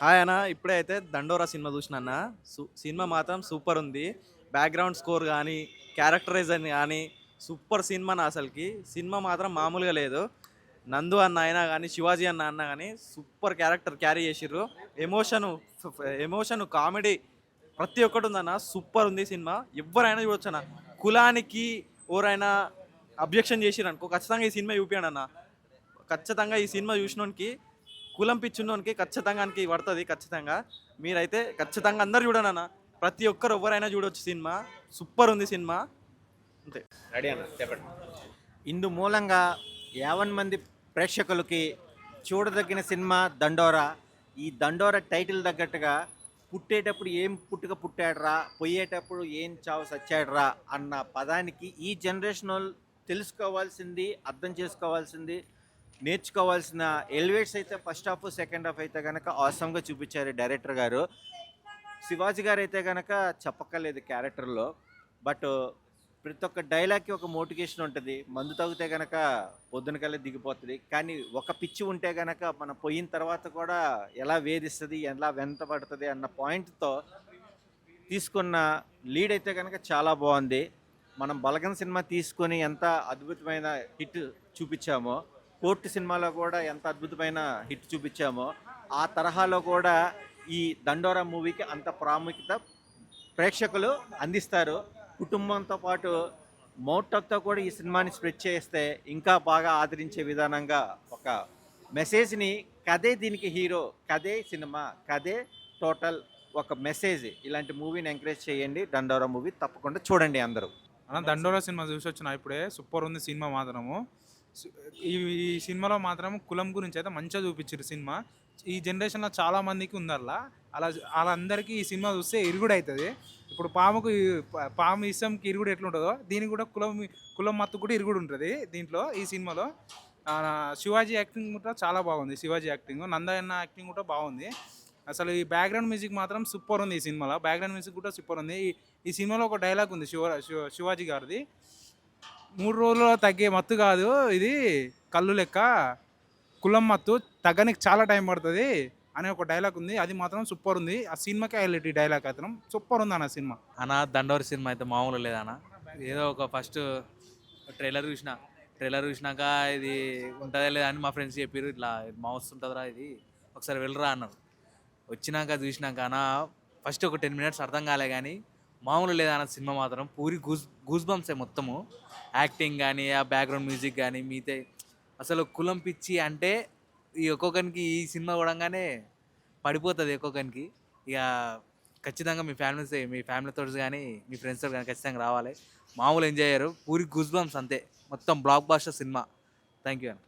Hi అన్న. ఇప్పుడే అయితే 'దండోరా' సినిమా చూసిన అన్న. సినిమా మాత్రం సూపర్ ఉంది. బ్యాక్‌గ్రౌండ్ స్కోర్ గానీ, క్యారెక్టరైజేషన్ గానీ సూపర్ సినిమా అన్న అసలకి. సినిమా మాత్రం మామూలుగా లేదు. నందు అన్న అయినా గానీ, శివాజీ అన్న గానీ సూపర్ క్యారెక్టర్ క్యారీ చేసిర్రు. ఎమోషను ఎమోషన్, కామెడీ ప్రతి ఒక్కటి ఉందన్న. సూపర్ ఉంది సినిమా. ఎవ్వరైనా చూడొచ్చన్న. కులానికి ఎవరైనా అబ్జెక్షన్ చేసిరనుకో ఖచ్చితంగా ఈ సినిమా చూపియండి అన్న. ఖచ్చితంగా ఈ సినిమా చూసినోనికి, కులం పిచ్చున్నోనికి ఖచ్చితంగానికి పడుతుంది ఖచ్చితంగా. మీరైతే ఖచ్చితంగా అందరు చూడండి అన్న. ప్రతి ఒక్కరు ఎవరైనా చూడొచ్చు సినిమా. సూపర్ ఉంది సినిమా. అంతే. రెడీ అన్న చెప్పండి. ఇందు మూలంగా 50 మంది ప్రేక్షకులకి చూడదగిన సినిమా దండోరా. ఈ దండోరా టైటిల్ తగ్గట్టుగా పుట్టేటప్పుడు ఏం పుట్టుక పుట్టాడురా, పోయేటప్పుడు ఏం చావు సచ్చాడురా అన్న పదానికి ఈ జనరేషన్ వాళ్ళు తెలుసుకోవాల్సింది, అర్థం చేసుకోవాల్సింది, నేర్చుకోవాల్సిన ఎలివేట్స్ అయితే ఫస్ట్ హాఫ్ సెకండ్ హాఫ్ అయితే కనుక ఆసమ్గా చూపించారు డైరెక్టర్ గారు. శివాజీ గారు అయితే కనుక చెప్పక్కర్లేదు క్యారెక్టర్లో. బట్ ప్రతి ఒక్క డైలాగ్కి ఒక మోటివేషన్ ఉంటుంది. మందు తాగితే కనుక పొద్దునకల్లా దిగిపోతుంది, కానీ ఒక పిచ్చి ఉంటే కనుక మనం పోయిన తర్వాత కూడా ఎలా వేధిస్తుంది, ఎలా వెంటబడుతుంది అన్న పాయింట్తో తీసుకున్న లీడ్ అయితే కనుక చాలా బాగుంది. మనం బలగం సినిమా తీసుకొని ఎంత అద్భుతమైన హిట్ చూపించామో, కోర్టు సినిమాలో కూడా ఎంత అద్భుతమైన హిట్ చూపించామో, ఆ తరహాలో కూడా ఈ దండోరా మూవీకి అంత ప్రాముఖ్యత ప్రేక్షకులు అందిస్తారు. కుటుంబంతో పాటు మౌటప్తో కూడా ఈ సినిమాని స్ప్రెడ్ చేస్తే ఇంకా బాగా ఆదరించే విధానంగా ఒక మెసేజ్ని, కథే దీనికి హీరో, కథే సినిమా, కథే టోటల్ ఒక మెసేజ్. ఇలాంటి మూవీని ఎంకరేజ్ చేయండి. దండోరా మూవీ తప్పకుండా చూడండి అందరూ. అన్న దండోరా సినిమా చూసి వచ్చిన ఇప్పుడే. సూపర్ ఉంది సినిమా మాత్రము. సు- ఈ ఈ సినిమాలో మాత్రం కులం గురించి అయితే మంచిగా చూపించారు సినిమా. ఈ జనరేషన్లో చాలా మందికి ఉందల్లా. అలా వాళ్ళందరికీ ఈ సినిమా చూస్తే ఇరుగుడు అవుతుంది. ఇప్పుడు పాముకు పాము ఇష్టంకి ఇరుగుడు ఎట్లుంటుందో దీనికి కూడా కులం మత్తు కూడా ఇరుగుడు ఉంటుంది దీంట్లో ఈ సినిమాలో. ఆ, శివాజీ యాక్టింగ్ కూడా చాలా బాగుంది. శివాజీ యాక్టింగ్, నందయ్యన్న యాక్టింగ్ కూడా బాగుంది. అసలు ఈ బ్యాక్గ్రౌండ్ మ్యూజిక్ మాత్రం సూపర్ ఉంది. ఈ సినిమాలో బ్యాక్గ్రౌండ్ మ్యూజిక్ కూడా సూపర్ ఉంది. ఈ సినిమాలో ఒక డైలాగ్ ఉంది శివాజీ గారిది. 3 రోజుల్లో తగ్గే మత్తు కాదు ఇది, కళ్ళు లెక్క కులం మత్తు, తగ్గనికి చాలా టైం పడుతుంది అనే ఒక డైలాగ్ ఉంది. అది మాత్రం సూపర్ ఉంది. ఆ సినిమాకి హైలైట్ ఈ డైలాగ్ మాత్రం సూపర్ ఉంది అన్న సినిమా. అన్న దండోరి సినిమా అయితే మామూలు లేదన్న. ఏదో ఒక ఫస్ట్ ట్రైలర్ చూసినాక ఇది ఉంటుందా లేదా అని మా ఫ్రెండ్స్ చెప్పారు. ఇట్లా మౌస్ ఉంటుందిరా ఇది, ఒకసారి వెళ్ళరా అన్నారు. వచ్చినాక చూసినాక అన్న ఫస్ట్ ఒక 10 మినిట్స్ అర్థం కాలే, కానీ మామూలు లేదన్న సినిమా మాత్రం. పూరి గూస్ బంప్సే మొత్తము. యాక్టింగ్ కానీ, ఆ బ్యాక్గ్రౌండ్ మ్యూజిక్ కానీ, మిగతా అసలు కులం పిచ్చి అంటే ఈ ఒక్కొక్కరికి ఈ సినిమా చూడంగానే పడిపోతుంది ఒక్కొక్కరికి. ఇక ఖచ్చితంగా మీ ఫ్యామిలీతో కానీ మీ ఫ్రెండ్స్తో కానీ ఖచ్చితంగా రావాలి. మామూలు ఎంజాయ్ అయ్యారు. పూరి గూస్ బంప్స్ అంతే. మొత్తం blockbuster cinema. Thank you అన్న.